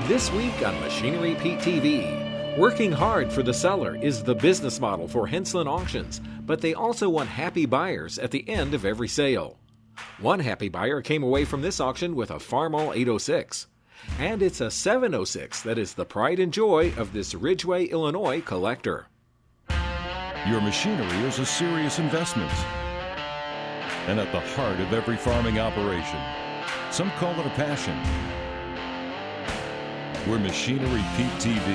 This week on Machinery Pete TV, working hard for the seller is the business model for Henslin Auctions, but they also want happy buyers at the end of every sale. One happy buyer came away from this auction with a Farmall 806. And it's a 706 that is the pride and joy of this Ridgeway, Illinois collector. Your machinery is a serious investment and at the heart of every farming operation. Some call it a passion. We're Machinery Pete TV,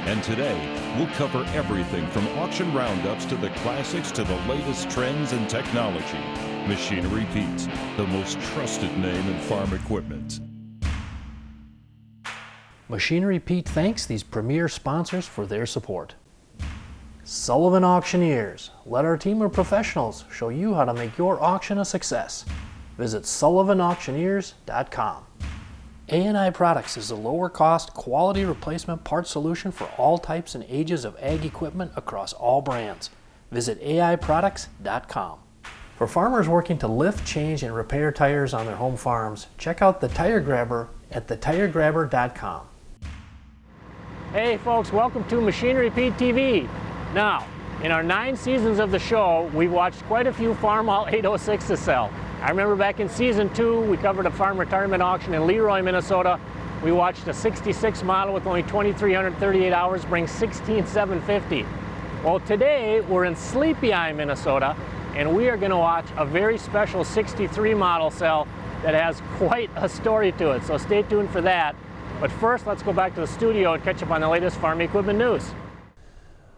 and today we'll cover everything from auction roundups to the classics to the latest trends and technology. Machinery Pete, the most trusted name in farm equipment. Machinery Pete thanks these premier sponsors for their support. Sullivan Auctioneers. Let our team of professionals show you how to make your auction a success. Visit sullivanauctioneers.com. A&I Products is a lower cost, quality replacement parts solution for all types and ages of ag equipment across all brands. Visit aiproducts.com. For farmers working to lift, change, and repair tires on their home farms, check out the Tire Grabber at thetiregrabber.com. Hey folks, welcome to Machinery Pete TV. Now, in our 9 seasons of the show, we've watched quite a few Farmall 806s sell. I remember back in season 2, we covered a farm retirement auction in Leroy, Minnesota. We watched a 66 model with only 2,338 hours bring 16,750. Well, today we're in Sleepy Eye, Minnesota, and we are going to watch a very special 63 model sell that has quite a story to it. So stay tuned for that. But first, let's go back to the studio and catch up on the latest farm equipment news.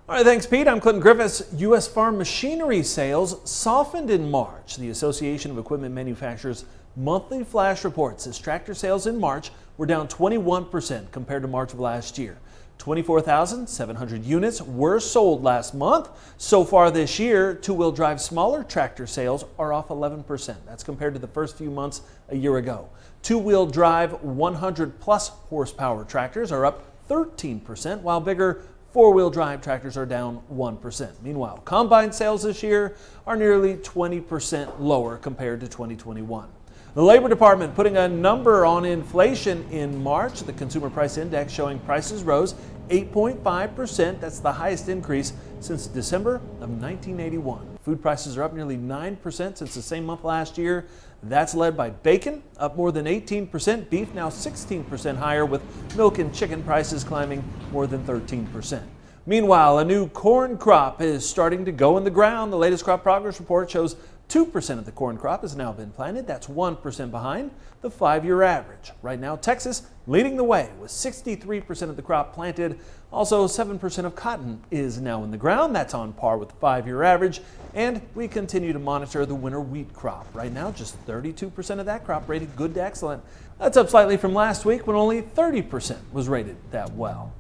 All right, thanks, Pete. I'm Clinton Griffiths. U.S. farm machinery sales softened in March. The Association of Equipment Manufacturers monthly flash report says tractor sales in March were down 21% compared to March of last year. 24,700 units were sold last month. So far this year, two-wheel drive smaller tractor sales are off 11%. That's compared to the first few months a year ago. Two-wheel drive 100-plus horsepower tractors are up 13%, while bigger four-wheel drive tractors are down 1%. Meanwhile, combine sales this year are nearly 20% lower compared to 2021. The Labor Department putting a number on inflation in March. The Consumer Price Index showing prices rose 8.5%. That's the highest increase since December of 1981. Food prices are up nearly 9% since the same month last year. That's led by bacon, up more than 18%. Beef now 16% higher, with milk and chicken prices climbing more than 13%. Meanwhile, a new corn crop is starting to go in the ground. The latest crop progress report shows 2% of the corn crop has now been planted. That's 1% behind the 5-year average. Right now, Texas leading the way with 63% of the crop planted. Also, 7% of cotton is now in the ground. That's on par with the 5-year average. And we continue to monitor the winter wheat crop. Right now, just 32% of that crop rated good to excellent. That's up slightly from last week when only 30% was rated that well.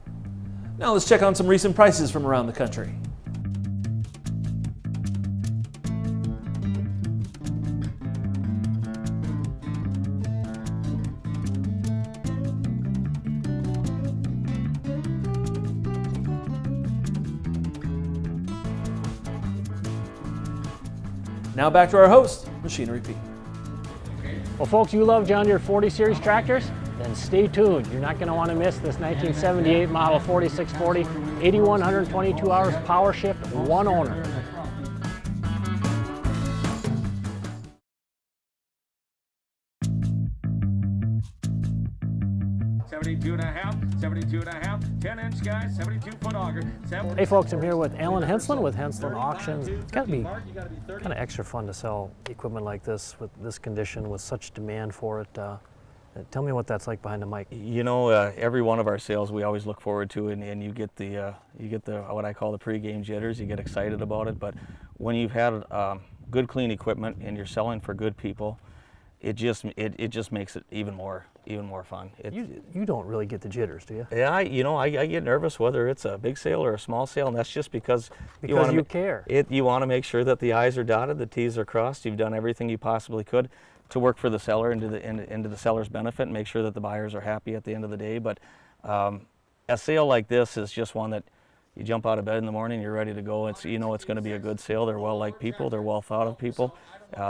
Now let's check on some recent prices from around the country. Now back to our host, Machinery Pete. Well, folks, you love John Deere 40 Series tractors? Then stay tuned. You're not going to want to miss this 1978 model 4640, 8,122 hours power shift, one owner. 72 and a half, 10-inch guys, 72-foot auger. Hey folks, I'm here with Alan Henslin with Henslin Auctions. It's got to be kind of extra fun to sell equipment like this with this condition, with such demand for it. Tell me what that's like behind the mic. You know, every one of our sales we always look forward to, and you get the what I call the pre-game jitters. You get excited about it, but when you've had good, clean equipment and you're selling for good people, it just makes it even more fun. You don't really get the jitters, do you? Yeah, I get nervous whether it's a big sale or a small sale, and that's just because you care. You want to make sure that the I's are dotted, the T's are crossed. You've done everything you possibly could to work for the seller and into the seller's benefit, and make sure that the buyers are happy at the end of the day. But a sale like this is just one that you jump out of bed in the morning, you're ready to go. It's it's going to be a good sale. They're well-liked people. They're well-thought-of people.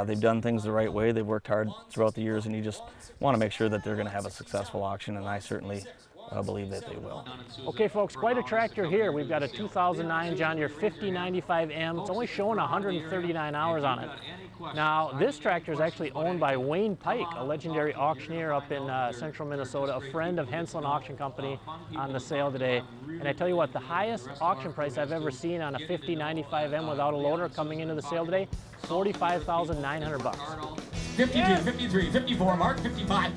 They've done things the right way. They've worked hard throughout the years, and you just want to make sure that they're going to have a successful auction. And I certainly believe that they will. Okay folks, quite a tractor here. We've got a 2009 John Deere 5095M. It's only showing 139 hours on it. Now this tractor is actually owned by Wayne Pike, a legendary auctioneer up in central Minnesota, a friend of Henslin Auction Company on the sale today. And I tell you what, the highest auction price I've ever seen on a 5095M without a loader coming into the sale today, $45,900. 52, 53, 54, Mark, 55.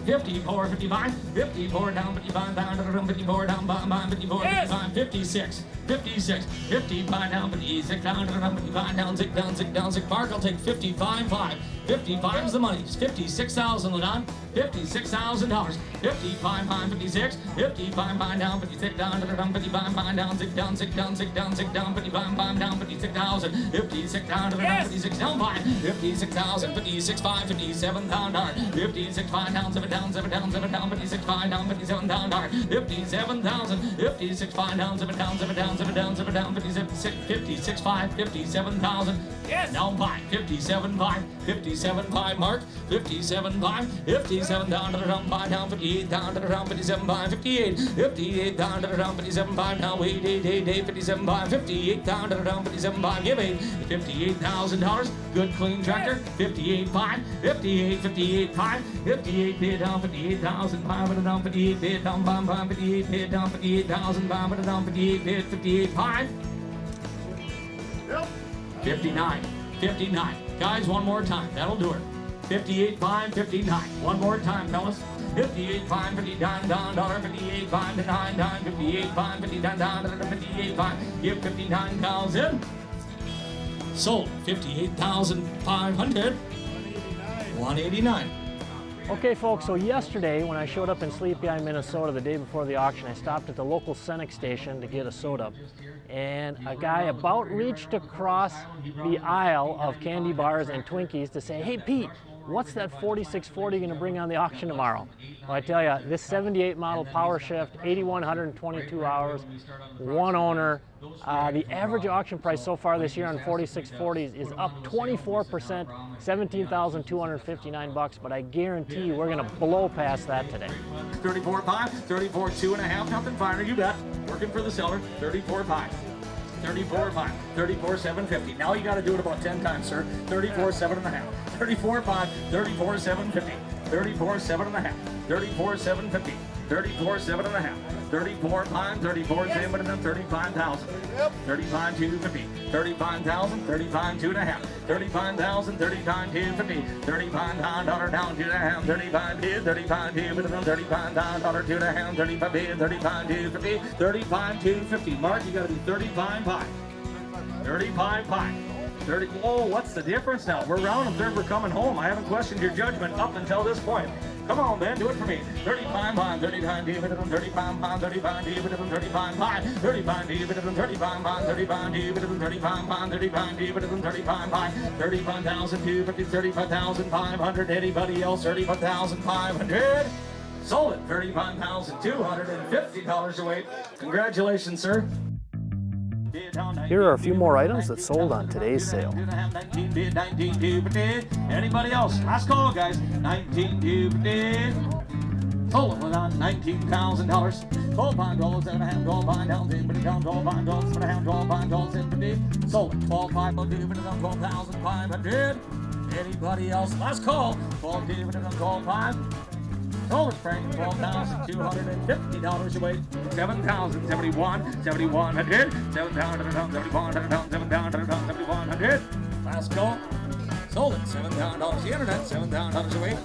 54, 55, 54 down, 55 down, 54 down, 54, 55, 56, 56, 55 down, 56 down, 55 down, 6 down, 6 down, 6. Mark will take 55, 5. 55 is the money. It's 56,000 down, $56,000. 55 5, 56, 55 5 down, 56 down, 55 5 down, 6 down, 6 down, 6 down, 6 down, 55 5 down, 56,000. 56 down, 56 down, 5, 56,000, 56 5, 57 down, 56 5 down, 7 down, 7 down, 7 down, 56 5 down, 57 down, 57,000, 56 5 down, 7 down, 7 down, 7 down, 7 down, 56 5, 57,000. Down 5, 57 5, 57 5, Mark, 57 5, 57 down to the down 5 down, 58 down to the down, 57 5, 58, 58 down to the down, 57 5 now, wait, 57 5, 58 down to the down, 57 5, give me $58,000, good clean tractor, 58 5, 58, 58 5, 58 bid down, 58,500 down, 58 bid down, 58 bid down, 58,500 down, 58 bid, 58 5. 59, 59. Guys, one more time. That'll do it. 58, 5, 59. One more time, fellas. 58, 5, 59, down, $58, 5, 59, down, 58, 5, 59, down, 58, 5. Give 59,000. Sold. 58,500. 189. Okay folks, so yesterday when I showed up in Sleepy Eye, Minnesota, the day before the auction, I stopped at the local Cenex station to get a soda. And a guy about reached across the aisle of candy bars and Twinkies to say, "Hey Pete, what's that 4640 going to bring on the auction tomorrow?" Well, I tell you, this 78 model Power Shift, 8,122 hours, one owner. The average auction price so far this year on 4640s is up 24%, $17,259, but I guarantee you we're going to blow past that today. 34.5, 34, 2.5, nothing finer, you bet. Working for the seller, 34.5. 34.5, 34,750. Now you got to do it about 10 times, sir. 34,7.5. 34.5, 34,750. 34,7.5. 34,750. 34,7.5. 34.5, 34,750. 35,000. 35,250. 35,000. 35,2.5. 35,000. 35,250. 35,000 down 2.5. 35 bid. 35 bid. 35,000 2.5. 35 bid. 35,250. 35,250. Mark, you got to be 35.5. 35.5. 30. Whoa, what's the difference now? We're rounding third. We're coming home. I haven't questioned your judgment up until this point. Come on, man, do it for me. 35 5, 35 35 35 5, 35 35 5, 35 35 5, 35 35 5, 35 35 5, 35,250, 35,500. Anybody else? 35,500. Sold it. $35,250 away. Congratulations, sir. Here are a few more items that sold on today's sale. Anybody else? Last call, guys. 19,250. Sold it on $19,000. 12 pound dollars, 7.5 12 pound dollars, 8 pound 12 pound dollars, 7.5 12 pound dollars, 750. Sold it. 12 5 12,500. Anybody else? Last call. 12 12 5. Sold it, Frank. $12,250 away. 7,071, 7,100, 7,100. Last call. Sold it. $7,000. The internet. $7,000 away.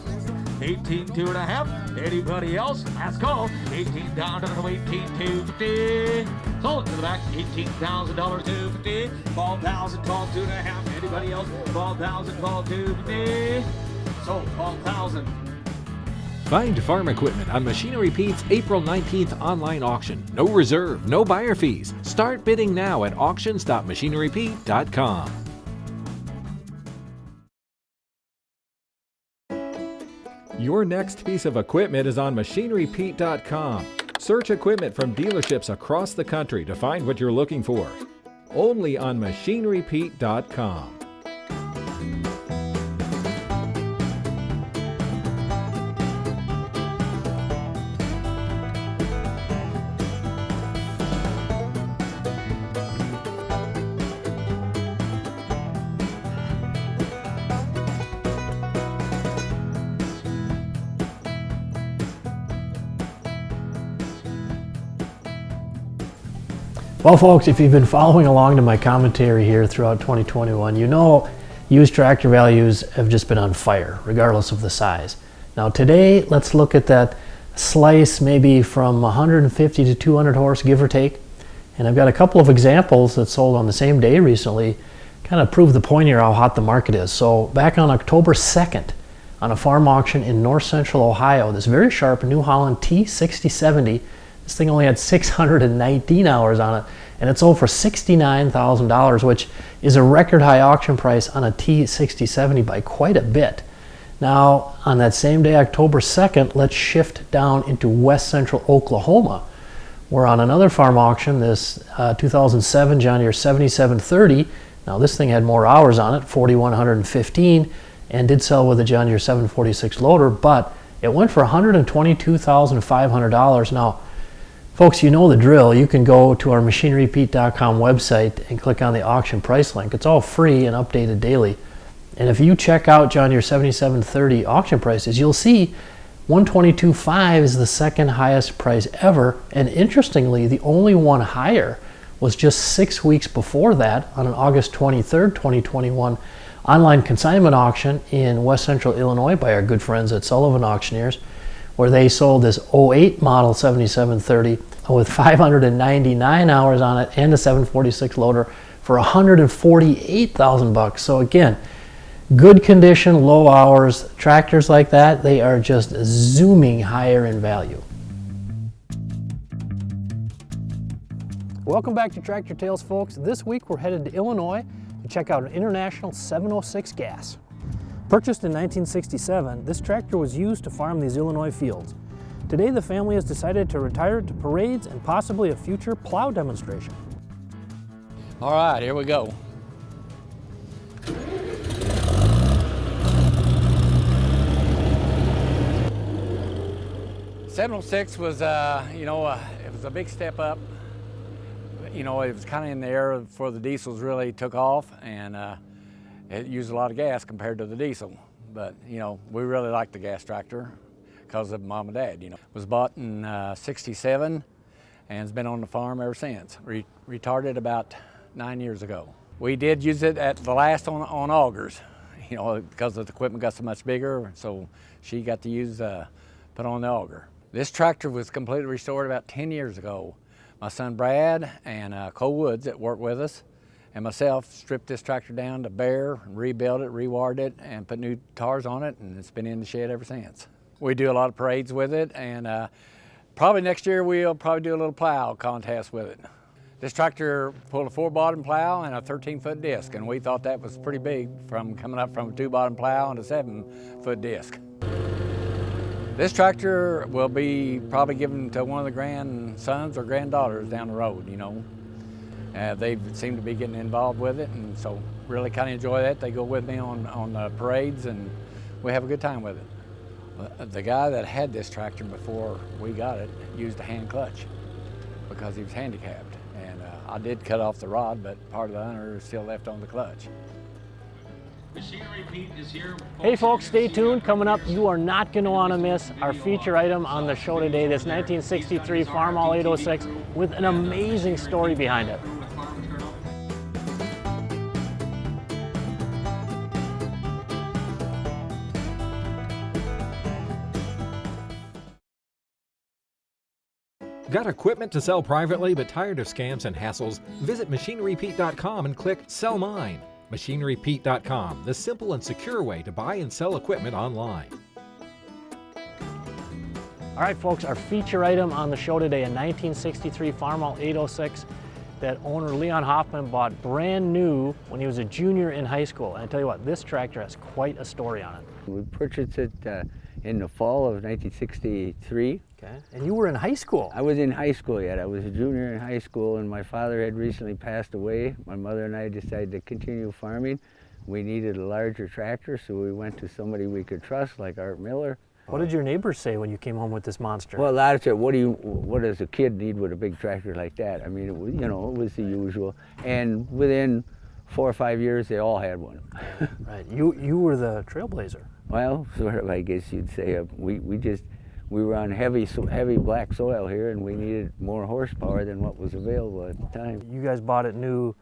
18,2.5. Anybody else? Last call. 18,000 away. 18,250. Sold it to the back. $18,000. 250. 12,000. 12,2.5. Anybody else? 12,000. 12,250. Sold 12,000. Find farm equipment on Machinery Pete's April 19th online auction. No reserve, no buyer fees. Start bidding now at auctions.machinerypete.com. Your next piece of equipment is on machinerypete.com. Search equipment from dealerships across the country to find what you're looking for. Only on machinerypete.com. Well, folks, if you've been following along to my commentary here throughout 2021, you know used tractor values have just been on fire, regardless of the size. Now today, let's look at that slice maybe from 150 to 200 horse, give or take. And I've got a couple of examples that sold on the same day recently, kind of prove the point here how hot the market is. So back on October 2nd, on a farm auction in north central Ohio, this very sharp New Holland T6070, this thing only had 619 hours on it, and it sold for $69,000, which is a record high auction price on a T6070 by quite a bit. Now, on that same day, October 2nd, let's shift down into west central Oklahoma, where on another farm auction, this 2007 John Deere 7730, now this thing had more hours on it, 4,115, and did sell with a John Deere 746 loader, but it went for $122,500. Now, folks, you know the drill. You can go to our machinerypete.com website and click on the auction price link. It's all free and updated daily. And if you check out John Deere 7730 auction prices, you'll see $122,500 is the second highest price ever. And interestingly, the only one higher was just 6 weeks before that on an August 23rd, 2021 online consignment auction in west central Illinois by our good friends at Sullivan Auctioneers, where they sold this 08 model 7730 with 599 hours on it and a 746 loader for $148,000. So again, good condition, low hours, tractors like that, they are just zooming higher in value. Welcome back to Tractor Tales, folks. This week we're headed to Illinois to check out an International 706 gas. Purchased in 1967, this tractor was used to farm these Illinois fields. Today the family has decided to retire it to parades and possibly a future plow demonstration. All right, here we go. '706 was, it was a big step up. You know, it was kind of in the era before the diesels really took off, and it used a lot of gas compared to the diesel. But, you know, we really liked the gas tractor because of Mom and Dad, you know. It was bought in '67 and has been on the farm ever since. Retarded about 9 years ago. We did use it at the last on augers, you know, because the equipment got so much bigger, so she got to use, put on the auger. This tractor was completely restored about 10 years ago. My son Brad and Cole Woods that worked with us and myself stripped this tractor down to bare, rebuilt it, rewired it, and put new tires on it, and it's been in the shed ever since. We do a lot of parades with it, and probably next year we'll probably do a little plow contest with it. This tractor pulled a 4-bottom plow and a 13-foot disc, and we thought that was pretty big from coming up from a 2-bottom plow and a 7-foot disc. This tractor will be probably given to one of the grandsons or granddaughters down the road, you know. They seem to be getting involved with it, and so really kind of enjoy that. They go with me on parades, and we have a good time with it. The guy that had this tractor before we got it used a hand clutch because he was handicapped. And I did cut off the rod, but part of the under is still left on the clutch. Machinery Pete is here. Hey folks, stay tuned. Coming up, you are not going to want to miss our feature item on the show today, this 1963 Farmall 806 with an amazing story behind it. Got equipment to sell privately but tired of scams and hassles? Visit machinerypete.com and click Sell Mine. MachineryPete.com, the simple and secure way to buy and sell equipment online. All right, folks, our feature item on the show today, a 1963 Farmall 806 that owner Leon Hoffman bought brand new when he was a junior in high school. And I tell you what, this tractor has quite a story on it. We purchased it in the fall of 1963. Okay, and you were in high school? I was in high school yet. I was a junior in high school, and my father had recently passed away. My mother and I decided to continue farming. We needed a larger tractor, so we went to somebody we could trust, like Art Miller. What did your neighbors say when you came home with this monster? Well, a lot of said, what does a kid need with a big tractor like that? I mean, it was, it was the usual. And within 4 or 5 years, they all had one. Right, you were the trailblazer. Well, sort of, I guess you'd say. we were on heavy black soil here, and we needed more horsepower than what was available at the time. You guys bought it new.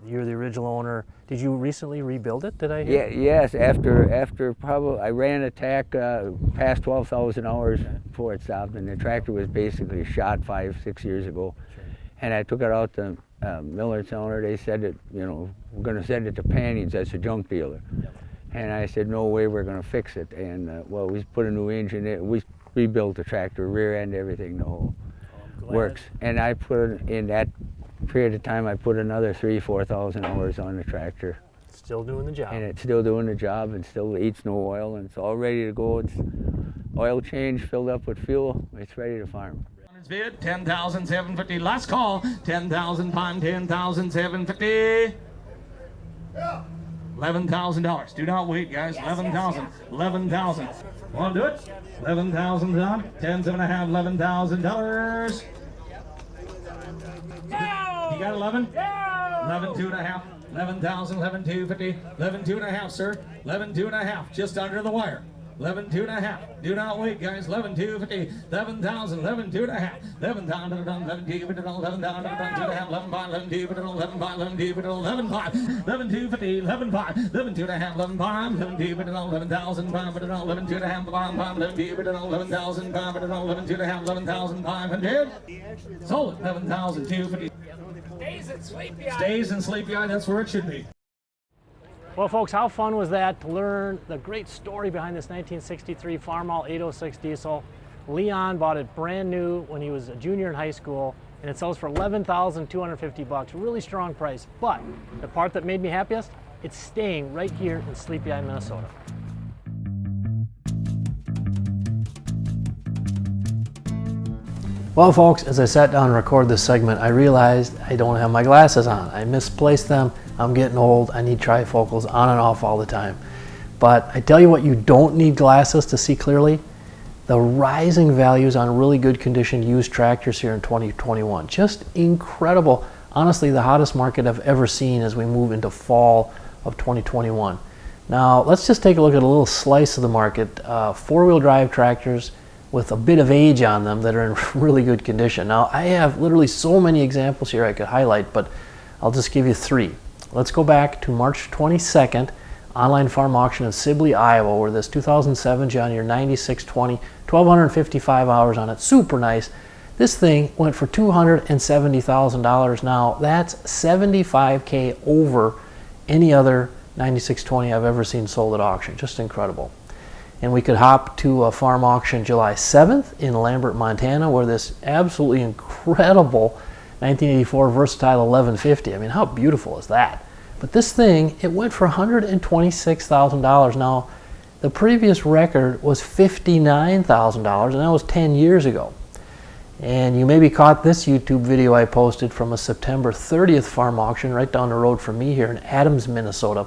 You're the original owner. Did you recently rebuild it, did I hear? Yeah, yes, after probably, I ran a tack past 12,000 hours before it stopped, and the tractor was basically shot 5-6 years ago. Sure. And I took it out to Miller's owner. They said that, you know, we're going to send it to Panning's, that's a junk dealer. Yep. And I said, no way, we're going to fix it. And well, we put a new engine in, we rebuilt the tractor, rear end, everything, the whole works. And I put in that period of time, I put another 3,000-4,000 hours on the tractor. Still doing the job. And it's still doing the job, and still eats no oil, and it's all ready to go. It's oil change, filled up with fuel. It's ready to farm. Bid 10,750. Last call. 10,000 pound. 10,750. $11,000. Do not wait, guys. 11,000. 11,000. Want to do it? 11,000 down. 10,750. $11,000. You got 11? 11,250. 11,000. 11,250. 11,250, sir. 11,250. Just under the wire. 11,250. Do not wait, guys. 11,250. 11,000. 11,250. 11,000. 11,250. 11,000. 11,250. 11,250. 11,250. 11,250. 11,250. 11,250. 11,500. Sold it. 11,250. Stays in sleepy eye. That's where it should be. Well, folks, how fun was that to learn the great story behind this 1963 Farmall 806 diesel? Leon bought it brand new when he was a junior in high school, and it sells for $11,250. Really strong price. But the part that made me happiest, it's staying right here in Sleepy Eye, Minnesota. Well, folks, as I sat down to record this segment, I realized I don't have my glasses on. I misplaced them. I'm getting old. I need trifocals on and off all the time. But I tell you what, you don't need glasses to see clearly. The rising values on really good condition used tractors here in 2021. Just incredible. Honestly, the hottest market I've ever seen as we move into fall of 2021. Now, let's just take a look at a little slice of the market. Four-wheel drive tractors with a bit of age on them that are in really good condition. Now, I have literally so many examples here I could highlight, but I'll just give you three. Let's go back to March 22nd, online farm auction in Sibley, Iowa, where this 2007 John Deere 9620, 1,255 hours on it, super nice. This thing went for $270,000. Now, that's $75K over any other 9620 I've ever seen sold at auction. Just incredible. And we could hop to a farm auction July 7th in Lambert, Montana, where this absolutely incredible 1984 Versatile 1150. I mean, how beautiful is that? But this thing, it went for $126,000. Now, the previous record was $59,000, and that was 10 years ago. And you maybe caught this YouTube video I posted from a September 30th farm auction right down the road from me here in Adams, Minnesota.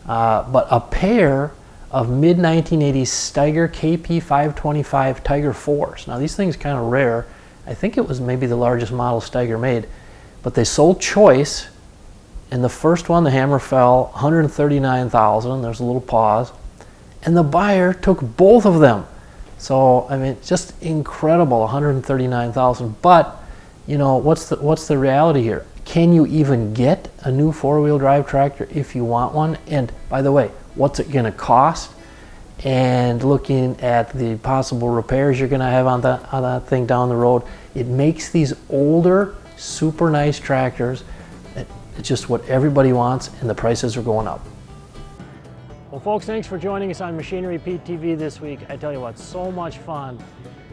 But a pair of mid-1980s Steiger KP 525 Tiger 4s. Now, these things kind of rare. I think it was maybe the largest model Steiger made. But they sold choice. And the first one, the hammer fell, $139,000. There's a little pause. And the buyer took both of them. So, I mean, just incredible, $139,000. But, you know, what's the reality here? Can you even get a new four-wheel drive tractor if you want one? And by the way, what's it going to cost? And looking at the possible repairs you're going to have on that thing down the road, it makes these older, super nice tractors. It's just what everybody wants, and the prices are going up. Well, folks, thanks for joining us on Machinery Pete TV this week. I tell you what, so much fun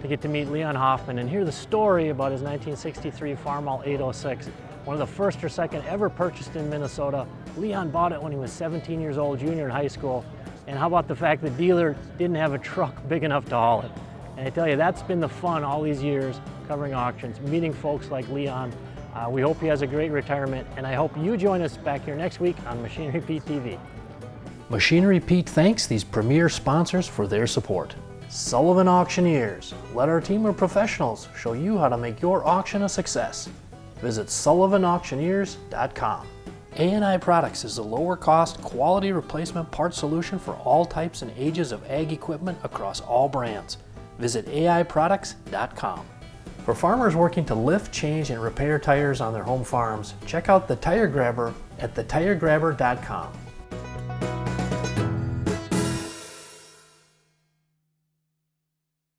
to get to meet Leon Hoffman and hear the story about his 1963 Farmall 806. One of the first or second ever purchased in Minnesota. Leon bought it when he was 17 years old, junior in high school. And how about the fact the dealer didn't have a truck big enough to haul it? And I tell you, that's been the fun all these years covering auctions, meeting folks like Leon. We hope he has a great retirement, and I hope you join us back here next week on Machinery Pete TV. Machinery Pete thanks these premier sponsors for their support. Sullivan Auctioneers. Let our team of professionals show you how to make your auction a success. Visit sullivanauctioneers.com. A&I Products is a lower cost, quality replacement part solution for all types and ages of ag equipment across all brands. visit aiproducts.com. For farmers working to lift, change, and repair tires on their home farms, check out the Tire Grabber at thetiregrabber.com.